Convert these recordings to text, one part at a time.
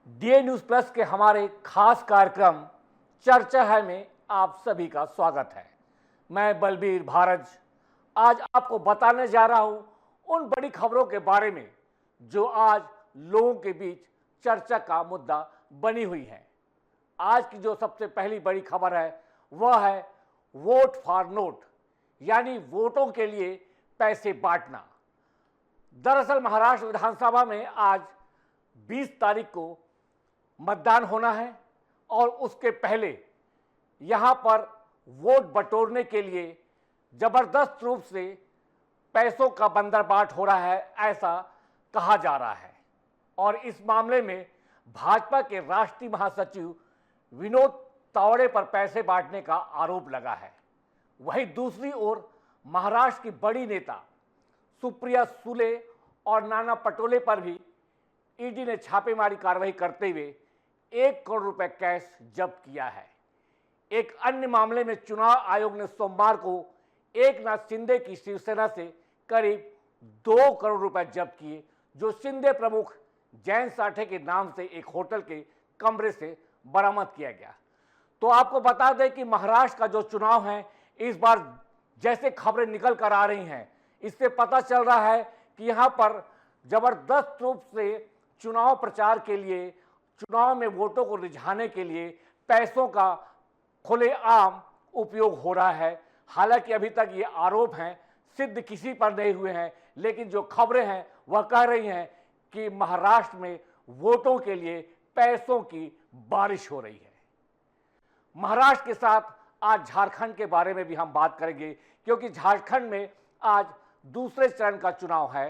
DA news plus के हमारे खास कार्यक्रम चर्चा है में आप सभी का स्वागत है। मैं बलबीर भारज आज आपको बताने जा रहा हूं उन बड़ी खबरों के बारे में जो आज लोगों के बीच चर्चा का मुद्दा बनी हुई है। आज की जो सबसे पहली बड़ी खबर है वह है वोट फॉर नोट, यानी वोटों के लिए पैसे बांटना। दरअसल महाराष्ट्र विधानसभा में आज 20 तारीख को मतदान होना है और उसके पहले यहां पर वोट बटोरने के लिए जबरदस्त रूप से पैसों का बंदरबाट हो रहा है, ऐसा कहा जा रहा है। और इस मामले में भाजपा के राष्ट्रीय महासचिव विनोद तावड़े पर पैसे बांटने का आरोप लगा है। वहीं दूसरी ओर महाराष्ट्र की बड़ी नेता सुप्रिया सुले और नाना पटोले पर भी ईडी ने छापेमारी कार्रवाई करते हुए 1 करोड़ रुपए कैश जब्त किया है। एक अन्य मामले में चुनाव आयोग ने सोमवार को एकनाथ शिंदे की शिवसेना से करीब 2 करोड़ रुपए जब्त किए, जो शिंदे प्रमुख जयंत साठे के नाम से एक होटल के कमरे से बरामद किया गया। तो आपको बता दें कि महाराष्ट्र का जो चुनाव है, इस बार जैसे खबरें निकल कर आ रही हैं, इससे पता चल रहा है कि यहाँ पर जबरदस्त रूप से चुनाव प्रचार के लिए, चुनाव में वोटों को रिझाने के लिए पैसों का खुलेआम उपयोग हो रहा है। हालांकि अभी तक ये आरोप हैं, सिद्ध किसी पर नहीं हुए हैं, लेकिन जो खबरें हैं वह कह रही हैं कि महाराष्ट्र में वोटों के लिए पैसों की बारिश हो रही है। महाराष्ट्र के साथ आज झारखंड के बारे में भी हम बात करेंगे, क्योंकि झारखंड में आज दूसरे चरण का चुनाव है।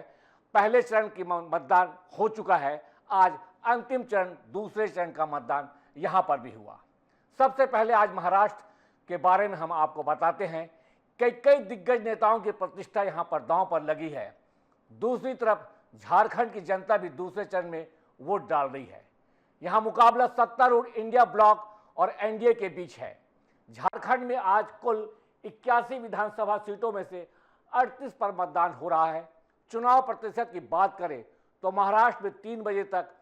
पहले चरण की मतदान हो चुका है, आज अंतिम चरण दूसरे चरण का मतदान यहां पर भी हुआ। सबसे पहले आज महाराष्ट्र के बारे में हम आपको बताते हैं कि कई दिग्गज नेताओं की प्रतिष्ठा यहां पर दांव पर लगी है। दूसरी तरफ झारखंड की जनता भी दूसरे चरण में वोट डाल रही है। यहां मुकाबला सत्तारूढ़ इंडिया ब्लॉक और एनडीए के बीच है। झारखंड में आज कुल 81 विधानसभा सीटों में से 38 पर मतदान हो रहा है। चुनाव प्रतिशत की बात करें तो महाराष्ट्र में 3 बजे तक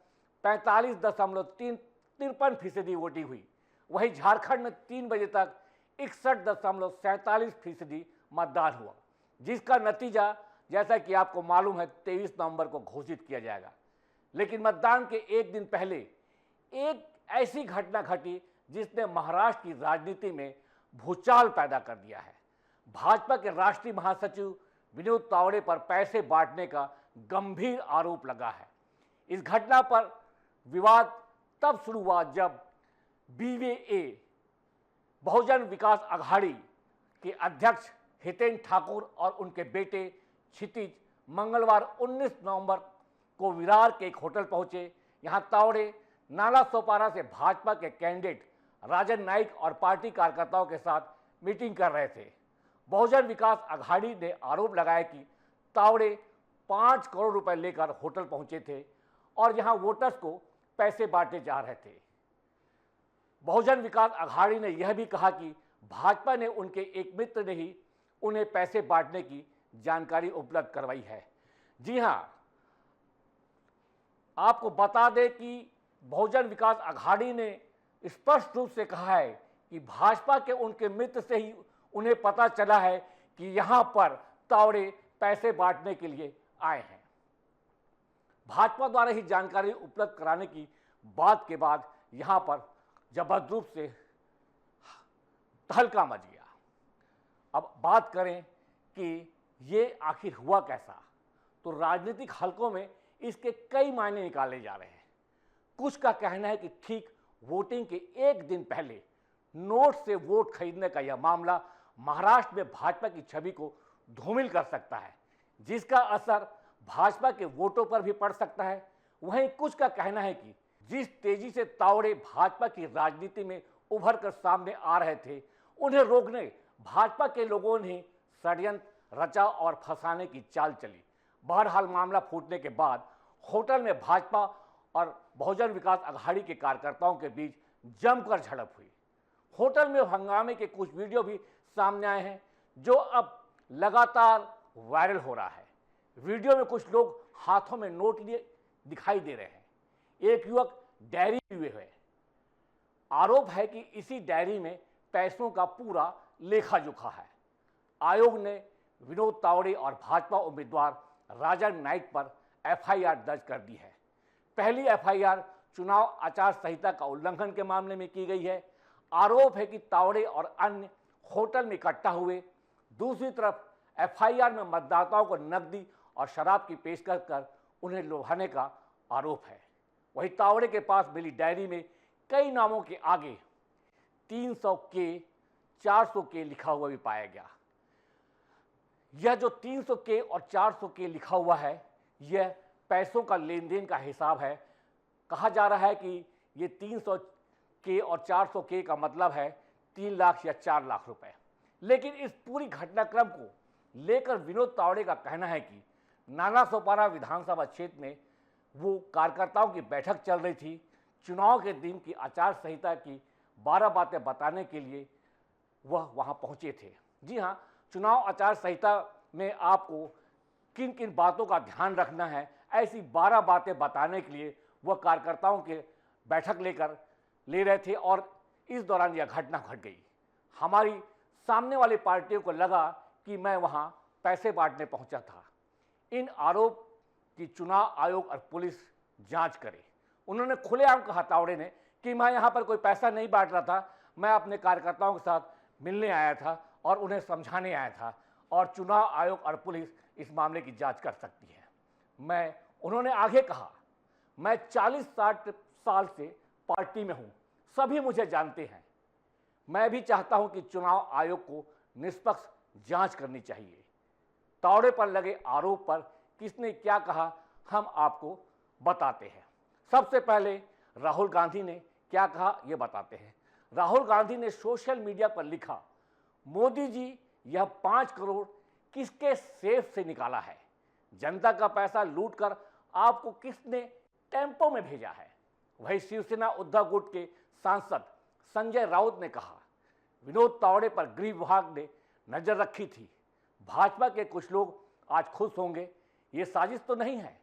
45.53% वोटिंग हुई। वहीं झारखंड में 3 बजे तक 61.47% मतदान हुआ, जिसका नतीजा जैसा कि आपको मालूम है 23 नवंबर को घोषित किया जाएगा। लेकिन मतदान के एक दिन पहले एक ऐसी घटना घटी जिसने महाराष्ट्र की राजनीति में भूचाल पैदा कर दिया है। भाजपा के राष्ट्रीय महासचिव विनोद तावड़े पर पैसे बांटने का गंभीर आरोप लगा है। इस घटना पर विवाद तब शुरू हुआ जब बीवीए बहुजन विकास अघाड़ी के अध्यक्ष हितेन ठाकुर और उनके बेटे क्षितिज मंगलवार 19 नवंबर को विरार के एक होटल पहुंचे। यहां तावड़े नाला सोपारा से भाजपा के कैंडिडेट राजन नाइक और पार्टी कार्यकर्ताओं के साथ मीटिंग कर रहे थे। बहुजन विकास अघाड़ी ने आरोप लगाया कि तावड़े 5 करोड़ रुपए लेकर होटल पहुंचे थे और यहां वोटर्स को पैसे बांटे जा रहे थे। बहुजन विकास अघाड़ी ने यह भी कहा कि भाजपा ने उनके एक मित्र ने ही उन्हें पैसे बांटने की जानकारी उपलब्ध करवाई है। जी हां, आपको बता दें कि बहुजन विकास अघाड़ी ने स्पष्ट रूप से कहा है कि भाजपा के उनके मित्र से ही उन्हें पता चला है कि यहां पर तावड़े पैसे बांटने के लिए आए हैं। भाजपा द्वारा ही जानकारी उपलब्ध कराने की बात के बाद यहां पर जबरदस्त रूप से तहलका मच गया। अब बात करें कि ये आखिर हुआ कैसा, तो राजनीतिक हलकों में इसके कई मायने निकाले जा रहे हैं। कुछ का कहना है कि ठीक वोटिंग के एक दिन पहले नोट से वोट खरीदने का यह मामला महाराष्ट्र में भाजपा की छवि को धूमिल कर सकता है, जिसका असर भाजपा के वोटों पर भी पड़ सकता है। वहीं कुछ का कहना है कि जिस तेजी से तावड़े भाजपा की राजनीति में उभर कर सामने आ रहे थे, उन्हें रोकने भाजपा के लोगों ने षड्यंत्र रचा और फंसाने की चाल चली। बहरहाल मामला फूटने के बाद होटल में भाजपा और बहुजन विकास अघाड़ी के कार्यकर्ताओं के बीच जमकर झड़प हुई। होटल में हंगामे के कुछ वीडियो भी सामने आए हैं, जो अब लगातार वायरल हो रहा है। वीडियो में कुछ लोग हाथों में नोट लिए दिखाई दे रहे हैं। एक युवक डायरी हुए है। आरोप है कि इसी डायरी में पैसों का पूरा लेखा जोखा है। आयोग ने विनोद तावड़े और भाजपा उम्मीदवार राजन नाइक पर एफआईआर दर्ज कर दी है। पहली एफआईआर चुनाव आचार संहिता का उल्लंघन के मामले में की गई है। आरोप है कि तावड़े और अन्य होटल में इकट्ठा हुए। दूसरी तरफ एफआईआर में मतदाताओं को नकदी और शराब की पेशकश कर उन्हें लुभाने का आरोप है। वहीं तावड़े के पास मिली डायरी में कई नामों के आगे 300 के 400 के लिखा हुआ भी पाया गया। यह जो 300 के और 400 के लिखा हुआ है, यह पैसों का लेन देन का हिसाब है। कहा जा रहा है कि ये 300 के और 400 के का मतलब है 3 लाख या 4 लाख रुपए। लेकिन इस पूरी घटनाक्रम को लेकर विनोद तावड़े का कहना है कि नाना सोपारा विधानसभा क्षेत्र में वो कार्यकर्ताओं की बैठक चल रही थी। चुनाव के दिन की आचार संहिता की 12 बातें बताने के लिए वह वहां पहुंचे थे। जी हाँ, चुनाव आचार संहिता में आपको किन किन बातों का ध्यान रखना है, ऐसी 12 बातें बताने के लिए वह कार्यकर्ताओं के बैठक ले रहे थे और इस दौरान यह घटना घट गई। हमारी सामने वाली पार्टियों को लगा कि मैं वहां पैसे बांटने पहुंचा था। इन आरोप की चुनाव आयोग और पुलिस जांच करे। उन्होंने खुलेआम कहा तावड़े ने कि मैं यहां पर कोई पैसा नहीं बांट रहा था, मैं अपने कार्यकर्ताओं के साथ मिलने आया था और उन्हें समझाने आया था और चुनाव आयोग और पुलिस इस मामले की जांच कर सकती है। उन्होंने आगे कहा, मैं 40-60 साल से पार्टी में हूं, सभी मुझे जानते हैं। मैं भी चाहता हूं कि चुनाव आयोग को निष्पक्ष जांच करनी चाहिए। तावड़े पर लगे आरोप पर किसने क्या कहा, हम आपको बताते हैं। सबसे पहले राहुल गांधी ने क्या कहा, यह बताते हैं। राहुल गांधी ने सोशल मीडिया पर लिखा, मोदी जी, यह 5 करोड़ किसके सेफ से निकाला है? जनता का पैसा लूटकर आपको किसने टेम्पो में भेजा है? वही शिवसेना उद्धव गुट के सांसद संजय राउत ने कहा, विनोद तावड़े पर गृह विभाग ने नजर रखी थी। भाजपा के कुछ लोग आज खुश होंगे, ये साजिश तो नहीं है।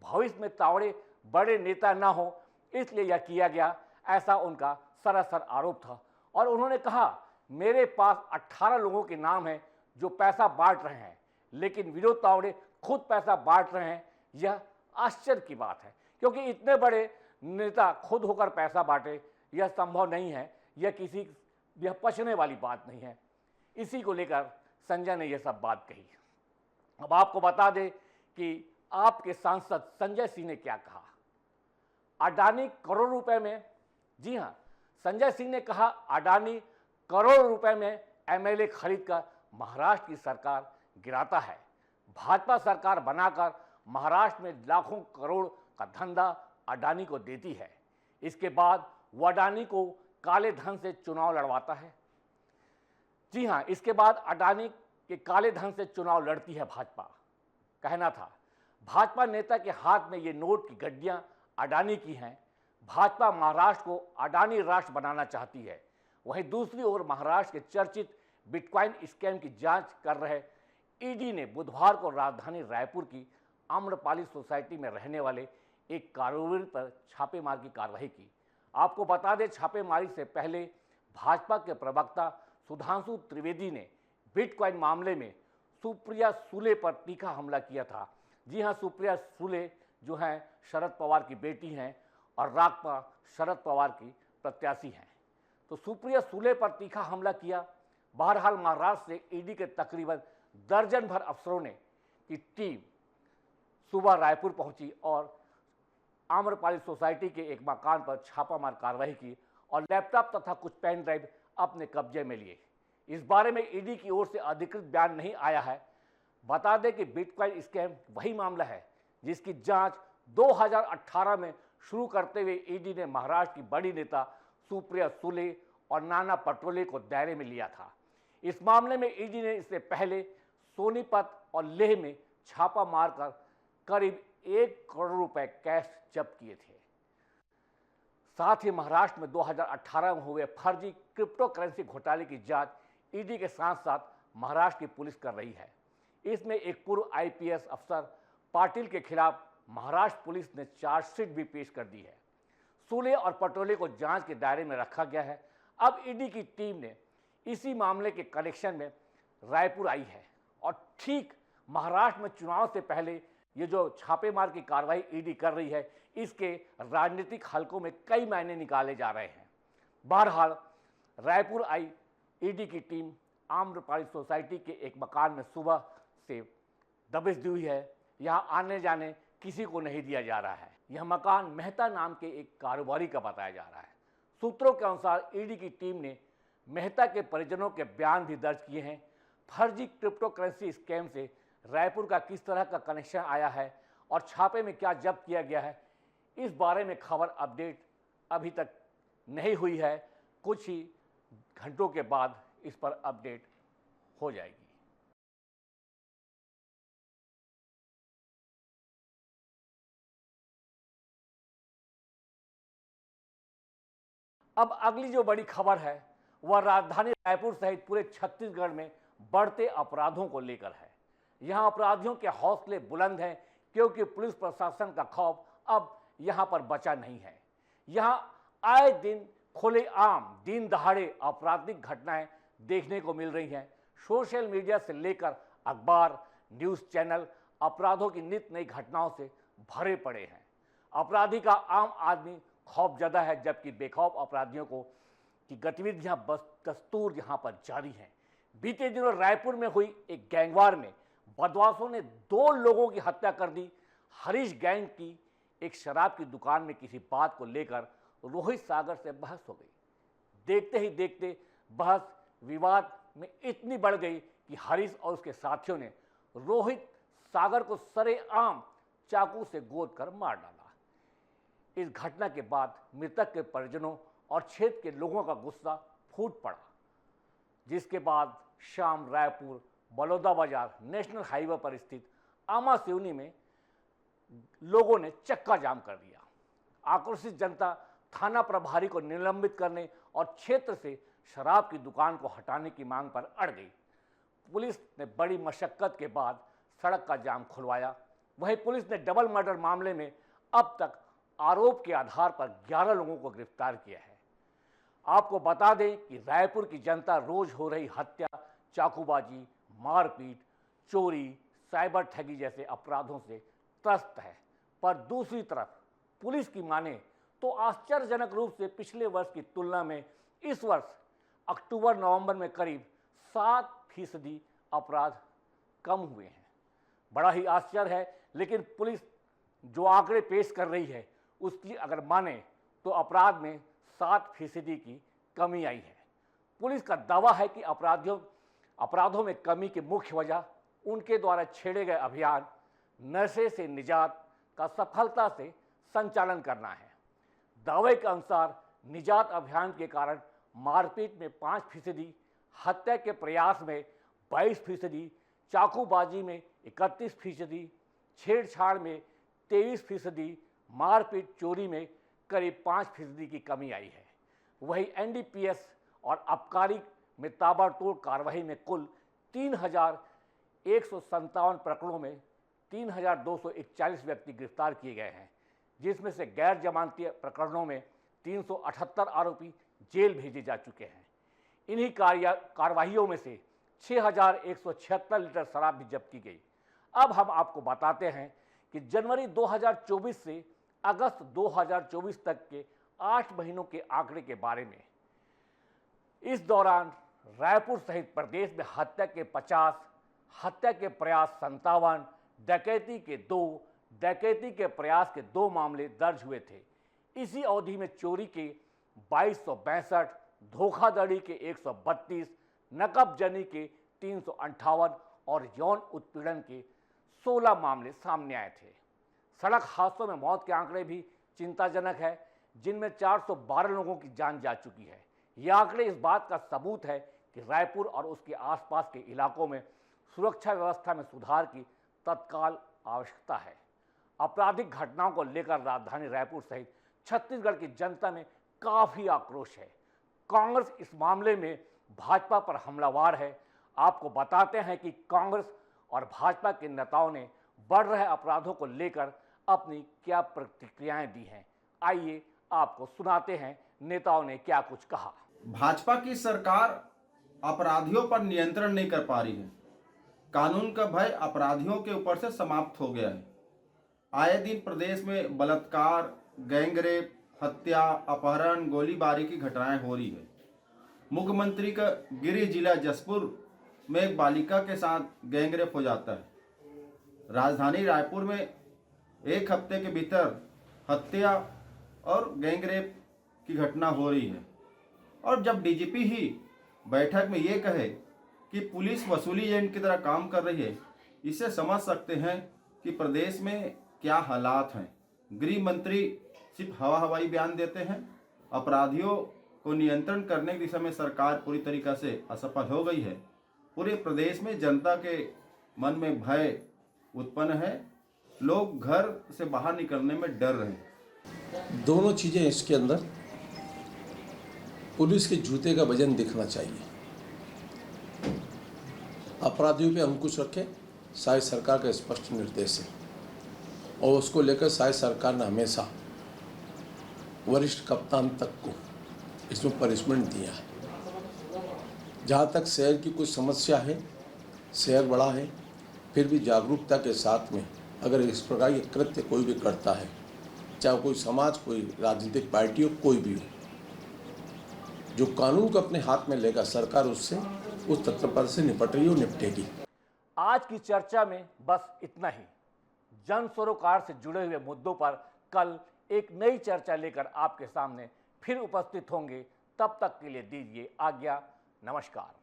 भविष्य में तावड़े बड़े नेता ना हो इसलिए यह किया गया, ऐसा उनका सरासर आरोप था। और उन्होंने कहा, मेरे पास 18 लोगों के नाम हैं जो पैसा बांट रहे हैं, लेकिन विनोद तावड़े खुद पैसा बांट रहे हैं। यह आश्चर्य की बात है, क्योंकि इतने बड़े नेता खुद होकर पैसा बांटे, यह संभव नहीं है। यह पचने वाली बात नहीं है। इसी को लेकर संजय ने यह सब बात कही। अब आपको बता दें कि आपके सांसद संजय सिंह ने क्या कहा। अडानी करोड़ रुपए में, जी हां, संजय सिंह ने कहा, अडानी करोड़ रुपए में एमएलए खरीदकर महाराष्ट्र की सरकार गिराता है। भाजपा सरकार बनाकर महाराष्ट्र में लाखों करोड़ का धंधा अडानी को देती है। इसके बाद वो अडानी को काले धन से चुनाव लड़वाता है। जी हां, इसके बाद अडानी के काले धन से चुनाव लड़ती है भाजपा। कहना था, भाजपा नेता के हाथ में ये नोट की गड्डियां अडानी की हैं। भाजपा महाराष्ट्र को अडानी राष्ट्र बनाना चाहती है। वहीं दूसरी ओर महाराष्ट्र के चर्चित बिटकॉइन स्कैम की जांच कर रहे ईडी ने बुधवार को राजधानी रायपुर की आम्रपाली सोसाइटी में रहने वाले एक कारोबारी पर छापेमारी की कार्रवाई की। आपको बता दें, छापेमारी से पहले भाजपा के प्रवक्ता सुधांशु त्रिवेदी ने बिटकॉइन मामले में सुप्रिया सुले पर तीखा हमला किया था। जी हां, सुप्रिया सुले जो हैं शरद पवार की बेटी हैं और राकपा शरद पवार की प्रत्याशी हैं। तो सुप्रिया सुले पर तीखा हमला किया। बहरहाल महाराष्ट्र से ईडी के तकरीबन दर्जन भर अफसरों की टीम सुबह रायपुर पहुंची और आम्रपाली सोसाइटी के एक मकान पर छापामार कार्रवाई की और लैपटॉप तथा कुछ पेन ड्राइव अपने कब्जे में लिए। इस बारे में ईडी की ओर से अधिकृत बयान नहीं आया है। बता दें कि बिटकॉइन स्कैम वही मामला है जिसकी जांच 2018 में शुरू करते हुए ईडी ने महाराष्ट्र की बड़ी नेता सुप्रिया सुले और नाना पटोले को दायरे में लिया था। इस मामले में ईडी ने इससे पहले सोनीपत और लेह में छापा मारकर करीब 1 करोड़ रुपए कैश जब्त किए थे। साथ ही महाराष्ट्र में 2018 में हुए फर्जी क्रिप्टो करेंसी घोटाले की जांच ईडी के साथ साथ महाराष्ट्र की पुलिस कर रही है। इसमें एक पूर्व आईपीएस अफसर पाटिल के खिलाफ महाराष्ट्र पुलिस ने चार्जशीट भी पेश कर दी है। सूले और पटोले को जांच के दायरे में रखा गया है। अब ईडी की टीम ने इसी मामले के कनेक्शन में रायपुर आई है और ठीक महाराष्ट्र में चुनाव से पहले ये जो छापेमार की कार्रवाई ईडी कर रही है, इसके राजनीतिक हलकों में कई मायने निकाले जा रहे हैं। बहरहाल रायपुर आई ईडी की टीम आम्रपाली सोसाइटी के एक मकान में सुबह से दबिश दी हुई है। यहाँ आने जाने किसी को नहीं दिया जा रहा है। यह मकान मेहता नाम के एक कारोबारी का बताया जा रहा है। सूत्रों के अनुसार ईडी की टीम ने मेहता के परिजनों के बयान भी दर्ज किए हैं। फर्जी क्रिप्टो करेंसी स्कैम से रायपुर का किस तरह का कनेक्शन आया है और छापे में क्या जब्त किया गया है, इस बारे में खबर अपडेट अभी तक नहीं हुई है। कुछ ही घंटों के बाद इस पर अपडेट हो जाएगी। अब अगली जो बड़ी खबर है वह राजधानी रायपुर सहित पूरे छत्तीसगढ़ में बढ़ते अपराधों को लेकर है। यहां अपराधियों के हौसले बुलंद हैं क्योंकि पुलिस प्रशासन का खौफ अब यहां पर बचा नहीं है। यहां आए दिन खुलेआम दिन दहाड़े आपराधिक घटनाएं देखने को मिल रही हैं। सोशल मीडिया से लेकर अखबार, न्यूज़ चैनल अपराधों की नित नई घटनाओं से भरे पड़े हैं। अपराधी का आम आदमी खौफजदा है, जबकि बेखौफ अपराधियों को की गतिविधियां बस दस्तूर यहां पर जारी हैं। बीते दिनों रायपुर में हुई एक गैंगवार में बदमाशों ने 2 लोगों की हत्या कर दी। हरीश गैंग की एक शराब की दुकान में किसी बात को लेकर रोहित सागर से बहस हो गई। देखते ही देखते बहस विवाद में इतनी बढ़ गई कि हरीश और उसके साथियों ने रोहित सागर को सरेआम चाकू से गोद कर मार डाला। इस घटना के बाद मृतक के परिजनों और क्षेत्र के लोगों का गुस्सा फूट पड़ा, जिसके बाद शाम रायपुर बलौदाबाजार नेशनल हाईवे पर स्थित आमा सिवनी में लोगों ने चक्का जाम कर दिया। आक्रोशित जनता थाना प्रभारी को निलंबित करने और क्षेत्र से शराब की दुकान को हटाने की मांग पर अड़ गई। पुलिस ने बड़ी मशक्कत के बाद सड़क का जाम खुलवाया। वहीं पुलिस ने डबल मर्डर मामले में अब तक आरोप के आधार पर 11 लोगों को गिरफ्तार किया है। आपको बता दें कि रायपुर की जनता रोज हो रही हत्या, चाकूबाजी, मारपीट, चोरी, साइबर ठगी जैसे अपराधों से त्रस्त है। पर दूसरी तरफ पुलिस की माने तो आश्चर्यजनक रूप से पिछले वर्ष की तुलना में इस वर्ष अक्टूबर-नवंबर में करीब 7% अपराध कम हुए हैं। बड़ा ही आश्चर्य है, लेकिन पुलिस जो आंकड़े पेश कर रही है उसकी अगर माने तो अपराध में 7% की कमी आई है। पुलिस का दावा है कि अपराधों में कमी की मुख्य वजह उनके द्वारा छेड़े गए अभियान नशे से निजात का सफलता से संचालन करना है। दावे के अनुसार निजात अभियान के कारण मारपीट में 5%, हत्या के प्रयास में 22%, चाकूबाजी में 31%, छेड़छाड़ में 23%, मारपीट चोरी में करीब 5% की कमी आई है। वहीं एनडीपीएस और आबकारी में ताबड़तोड़ कार्रवाई में कुल 3,157 प्रकरणों में 3,241 व्यक्ति गिरफ्तार किए गए हैं, जिसमें से गैर जमानती प्रकरणों में 378 आरोपी जेल भेजे जा चुके हैं। इन्हीं कार्रवाइयों में से 6,176 लीटर शराब भी जब्त की गई। अब हम आपको बताते हैं कि जनवरी 2024 से अगस्त 2024 तक के 8 महीनों के आंकड़े के बारे में। इस दौरान रायपुर सहित प्रदेश में हत्या के 50, हत्या के प्रयास 57, डकैती के 2, डकैती के प्रयास के 2 मामले दर्ज हुए थे। इसी अवधि में चोरी के 2262, धोखाधड़ी के 132, नकबजनी के 358 और यौन उत्पीड़न के 16 मामले सामने आए थे। सड़क हादसों में मौत के आंकड़े भी चिंताजनक है, जिनमें 412 लोगों की जान जा चुकी है। ये आंकड़े इस बात का सबूत है कि रायपुर और उसके आसपास के इलाकों में सुरक्षा व्यवस्था में सुधार की तत्काल आवश्यकता है। आपराधिक घटनाओं को लेकर राजधानी रायपुर सहित छत्तीसगढ़ की जनता में काफ़ी आक्रोश है। कांग्रेस इस मामले में भाजपा पर हमलावार है। आपको बताते हैं कि कांग्रेस और भाजपा के नेताओं ने बढ़ रहे अपराधों को लेकर अपनी क्या प्रतिक्रियाएं दी हैं। आइए आपको सुनाते हैं नेताओं ने क्या कुछ कहा। भाजपा की सरकार अपराधियों पर नियंत्रण नहीं कर पा रही है। कानून का भय अपराधियों के ऊपर से समाप्त हो गया है। आए दिन प्रदेश में बलात्कार, गैंगरेप, हत्या, अपहरण, गोलीबारी की घटनाएं हो रही है। मुख्यमंत्री का गिरिडीह जिला जसपुर में एक बालिका के साथ गैंगरेप हो जाता है। राजधानी रायपुर में एक हफ्ते के भीतर हत्या और गैंगरेप की घटना हो रही है। और जब डीजीपी ही बैठक में ये कहे कि पुलिस वसूली एजेंट की तरह काम कर रही है, इससे समझ सकते हैं कि प्रदेश में क्या हालात हैं। गृह मंत्री सिर्फ हवाई बयान देते हैं। अपराधियों को नियंत्रण करने की दिशा में सरकार पूरी तरीके से असफल हो गई है। पूरे प्रदेश में जनता के मन में भय उत्पन्न है। लोग घर से बाहर निकलने में डर रहे हैं। दोनों चीज़ें इसके अंदर, पुलिस के जूते का वजन दिखना चाहिए। अपराधियों पे अंकुश रखें, शायद सरकार का स्पष्ट निर्देश है और उसको लेकर शायद सरकार ने हमेशा वरिष्ठ कप्तान तक को इसमें पनिशमेंट दिया है। जहाँ तक शहर की कुछ समस्या है, शहर बड़ा है, फिर भी जागरूकता के साथ में अगर इस प्रकार के कृत्य कोई भी करता है, चाहे कोई समाज, कोई राजनीतिक पार्टी हो, कोई भी हो, जो कानून को अपने हाथ में लेगा, सरकार उससे उस तथ्य पर से निपट रही हो, निपटेगी। आज की चर्चा में बस इतना ही। जन सरोकार से जुड़े हुए मुद्दों पर कल एक नई चर्चा लेकर आपके सामने फिर उपस्थित होंगे। तब तक के लिए दीजिए आज्ञा। नमस्कार।